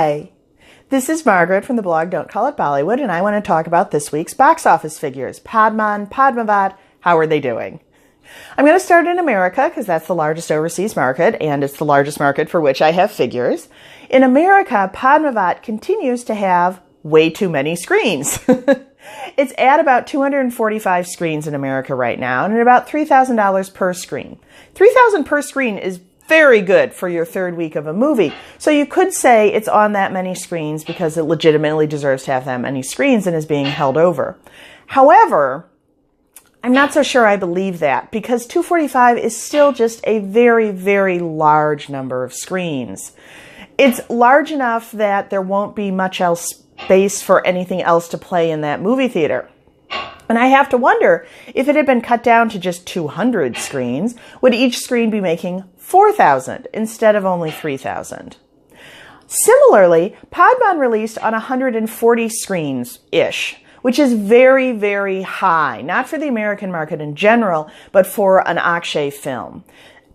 Hi, this is Margaret from the blog Don't Call It Bollywood, and I want to talk about this week's box office figures. Padman, Padmavat, how are they doing? I'm going to start in America because that's the largest overseas market, and it's the largest market for which I have figures. In America, Padmavat continues to have way too many screens. It's at about 245 screens in America right now, and at about $3,000 per screen. $3,000 per screen is very good for your third week of a movie. So you could say it's on that many screens because it legitimately deserves to have that many screens and is being held over. However, I'm not so sure I believe that because 245 is still just a very, very large number of screens. It's large enough that there won't be much else space for anything else to play in that movie theater. And I have to wonder, if it had been cut down to just 200 screens, would each screen be making 4,000 instead of only 3,000? Similarly, Padman released on 140 screens-ish, which is very, very high, not for the American market in general, but for an Akshay film.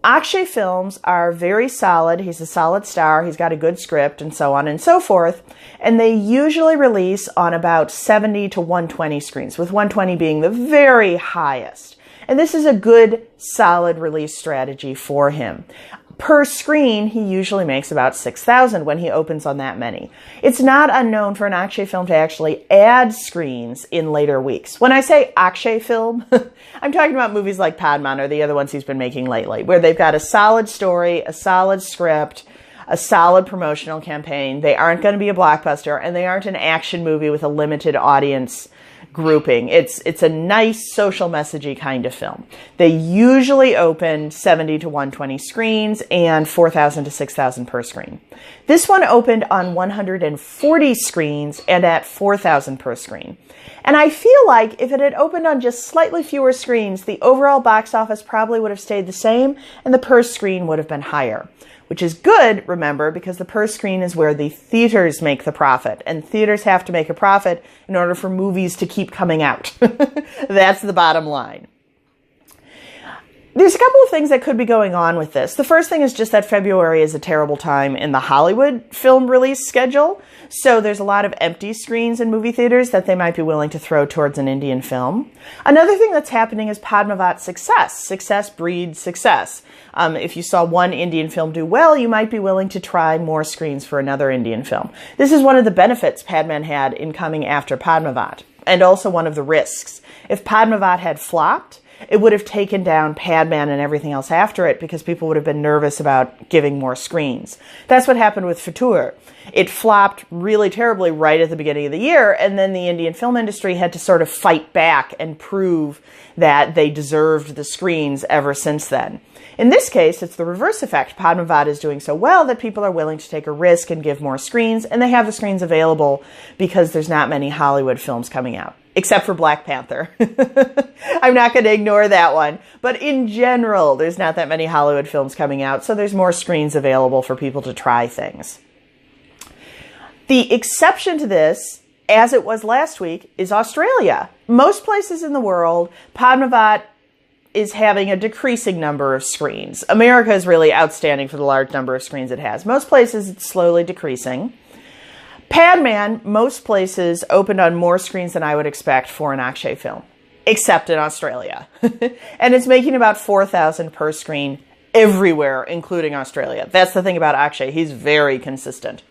Akshay films are very solid. He's a solid star. He's got a good script and so on and so forth. And they usually release on about 70 to 120 screens, with 120 being the very highest. And this is a good, solid release strategy for him. Per screen, he usually makes about 6,000 when he opens on that many. It's not unknown for an Akshay film to actually add screens in later weeks. When I say Akshay film, I'm talking about movies like Padman or the other ones he's been making lately, where they've got a solid story, a solid script, a solid promotional campaign. They aren't going to be a blockbuster, and they aren't an action movie with a limited audience grouping. It's a nice social messagey kind of film. They usually open 70 to 120 screens and 4,000 to 6,000 per screen. This one opened on 140 screens and at 4,000 per screen. And I feel like if it had opened on just slightly fewer screens, the overall box office probably would have stayed the same and the per screen would have been higher. Which is good, remember, because the per screen is where the theaters make the profit. And theaters have to make a profit in order for movies to keep coming out. That's the bottom line. There's a couple of things that could be going on with this. The first thing is just that February is a terrible time in the Hollywood film release schedule. So there's a lot of empty screens in movie theaters that they might be willing to throw towards an Indian film. Another thing that's happening is Padmavat's success. Success breeds success. If you saw one Indian film do well, you might be willing to try more screens for another Indian film. This is one of the benefits Padman had in coming after Padmavat, and also one of the risks. If Padmavat had flopped, it would have taken down Padman and everything else after it because people would have been nervous about giving more screens. That's what happened with Futur. It flopped really terribly right at the beginning of the year, and then the Indian film industry had to sort of fight back and prove that they deserved the screens ever since then. In this case, it's the reverse effect. Padmavat is doing so well that people are willing to take a risk and give more screens, and they have the screens available because there's not many Hollywood films coming out. Except for Black Panther. I'm not going to ignore that one. But in general, there's not that many Hollywood films coming out, so there's more screens available for people to try things. The exception to this, as it was last week, is Australia. Most places in the world, Padmavat is having a decreasing number of screens. America is really outstanding for the large number of screens it has. Most places, it's slowly decreasing. Padman, most places, opened on more screens than I would expect for an Akshay film, except in Australia. And it's making about 4,000 per screen everywhere, including Australia. That's the thing about Akshay. He's very consistent.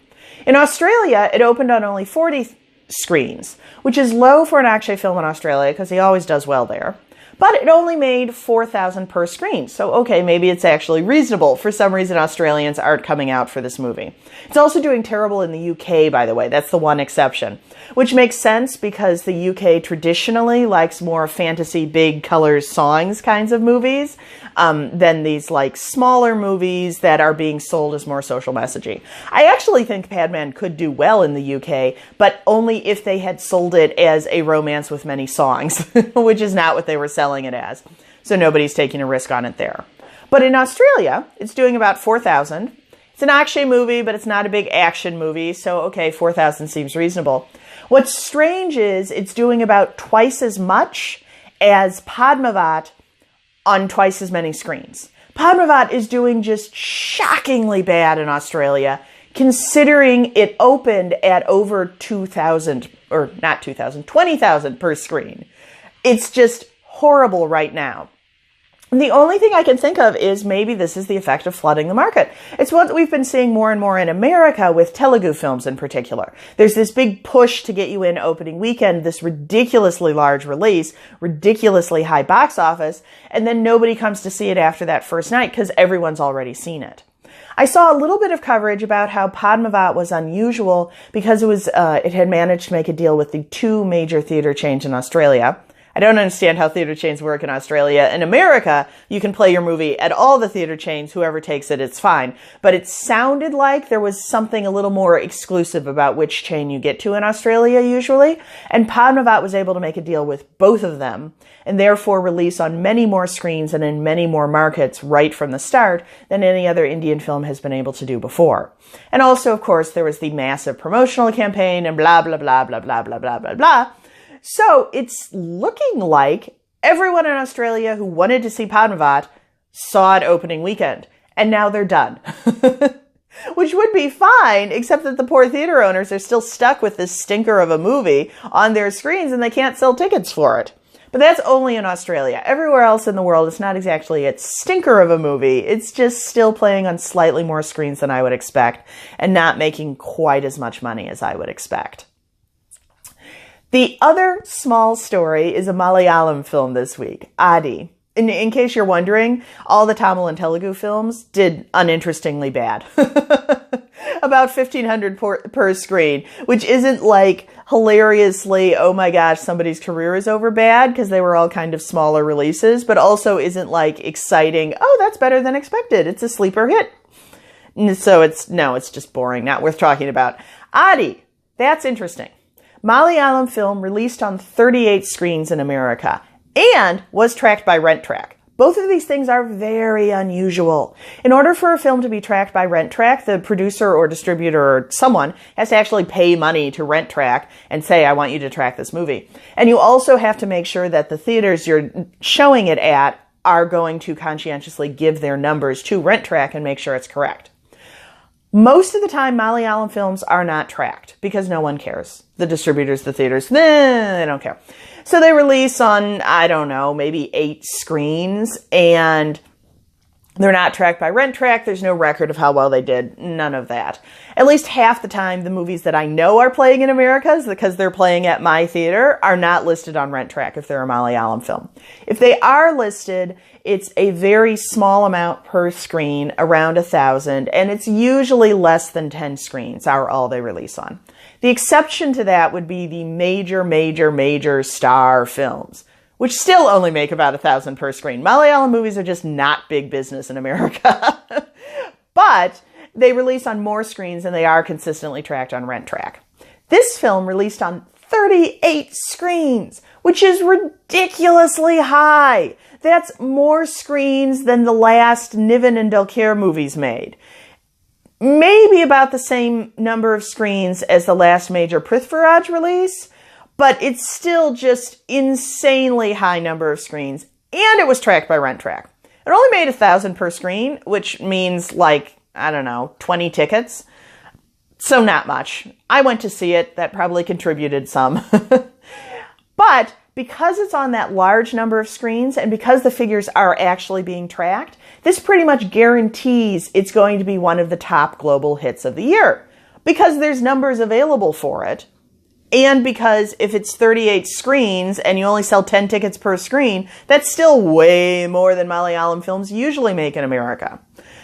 In Australia, it opened on only 40 screens, which is low for an Akshay film in Australia because he always does well there. But it only made 4,000 per screen. So, okay, maybe it's actually reasonable. For some reason, Australians aren't coming out for this movie. It's also doing terrible in the UK, by the way. That's the one exception. Which makes sense because the UK traditionally likes more fantasy, big colors, songs kinds of movies than these like smaller movies that are being sold as more social messaging. I actually think Padman could do well in the UK, but only if they had sold it as a romance with many songs, which is not what they were selling it as. So nobody's taking a risk on it there. But in Australia, it's doing about 4,000. It's an Akshay movie, but it's not a big action movie. So, okay, 4,000 seems reasonable. What's strange is it's doing about twice as much as Padmavat on twice as many screens. Padmavat is doing just shockingly bad in Australia. considering it opened at over 2,000, or not 2,000, 20,000 per screen. It's just horrible right now. And the only thing I can think of is maybe this is the effect of flooding the market. It's what we've been seeing more and more in America with Telugu films in particular. There's this big push to get you in opening weekend, this ridiculously large release, ridiculously high box office, and then nobody comes to see it after that first night because everyone's already seen it. I saw a little bit of coverage about how Padmavat was unusual because it had managed to make a deal with the two major theater chains in Australia. I don't understand how theater chains work in Australia. In America, you can play your movie at all the theater chains. Whoever takes it, it's fine. But it sounded like there was something a little more exclusive about which chain you get to in Australia usually. And Padmavat was able to make a deal with both of them and therefore release on many more screens and in many more markets right from the start than any other Indian film has been able to do before. And also, of course, there was the massive promotional campaign and blah, blah, blah, blah, blah, blah, blah, blah, blah. So it's looking like everyone in Australia who wanted to see Padmavat saw it opening weekend, and now they're done. Which would be fine, except that the poor theater owners are still stuck with this stinker of a movie on their screens and they can't sell tickets for it. But that's only in Australia. Everywhere else in the world, it's not exactly a stinker of a movie. It's just still playing on slightly more screens than I would expect and not making quite as much money as I would expect. The other small story is a Malayalam film this week, Aadhi. In case you're wondering, all the Tamil and Telugu films did uninterestingly bad. About 1,500 per screen, which isn't like hilariously, oh my gosh, somebody's career is over bad, because they were all kind of smaller releases, but also isn't like exciting, oh, that's better than expected, it's a sleeper hit. So it's just boring, not worth talking about. Aadhi, that's interesting. Malayalam film released on 38 screens in America and was tracked by Rent Track. Both of these things are very unusual. In order for a film to be tracked by Rent Track, the producer or distributor or someone has to actually pay money to Rent Track and say, I want you to track this movie. And you also have to make sure that the theaters you're showing it at are going to conscientiously give their numbers to Rent Track and make sure it's correct. Most of the time, Malayalam films are not tracked because no one cares. The distributors, the theaters, they don't care. So they release on, I don't know, maybe 8 screens, and they're not tracked by Rent Track. There's no record of how well they did. None of that. At least half the time, the movies that I know are playing in America, because they're playing at my theater, are not listed on Rent Track if they're a Malayalam film. If they are listed, it's a very small amount per screen, around 1,000, and it's usually less than 10 screens are all they release on. The exception to that would be the major star films, which still only make about 1,000 per screen. Malayalam movies are just not big business in America. But they release on more screens and they are consistently tracked on Rent Track. This film released on 38 screens, which is ridiculously high. That's more screens than the last Niven and Delcare movies made. Maybe about the same number of screens as the last major Prithviraj release, but it's still just insanely high number of screens, and it was tracked by Rent Track. It only made 1,000 per screen, which means like, I don't know, 20 tickets. So not much. I went to see it. That probably contributed some. But because it's on that large number of screens and because the figures are actually being tracked, this pretty much guarantees it's going to be one of the top global hits of the year because there's numbers available for it. And because if it's 38 screens and you only sell 10 tickets per screen, that's still way more than Malayalam films usually make in America.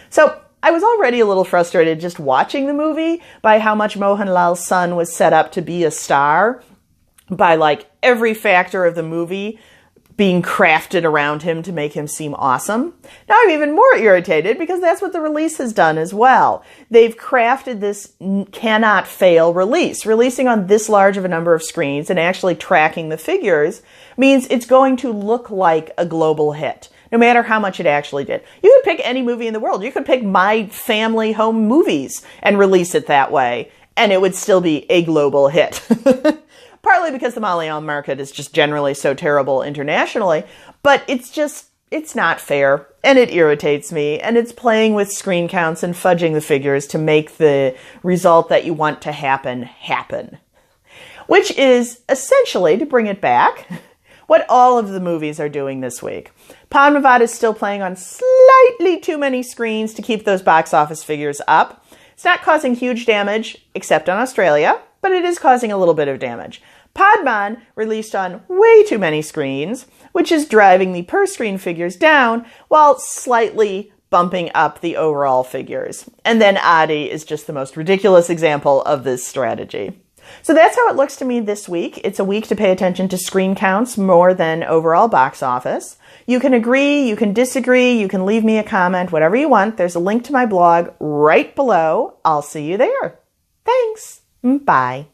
So I was already a little frustrated just watching the movie by how much Mohanlal's son was set up to be a star, by like every factor of the movie being crafted around him to make him seem awesome. Now I'm even more irritated because that's what the release has done as well. They've crafted this cannot fail release. Releasing on this large of a number of screens and actually tracking the figures means it's going to look like a global hit, no matter how much it actually did. You could pick any movie in the world. You could pick My Family Home Movies and release it that way, and it would still be a global hit. Partly because the Malayalam market is just generally so terrible internationally, but it's just it's not fair, and it irritates me, and it's playing with screen counts and fudging the figures to make the result that you want to happen. Which is essentially, to bring it back, what all of the movies are doing this week. Padmavat is still playing on slightly too many screens to keep those box office figures up. It's not causing huge damage, except on Australia, but it is causing a little bit of damage. Padman released on way too many screens, which is driving the per-screen figures down while slightly bumping up the overall figures. And then Aadhi is just the most ridiculous example of this strategy. So that's how it looks to me this week. It's a week to pay attention to screen counts more than overall box office. You can agree, you can disagree, you can leave me a comment, whatever you want. There's a link to my blog right below. I'll see you there. Thanks. Bye.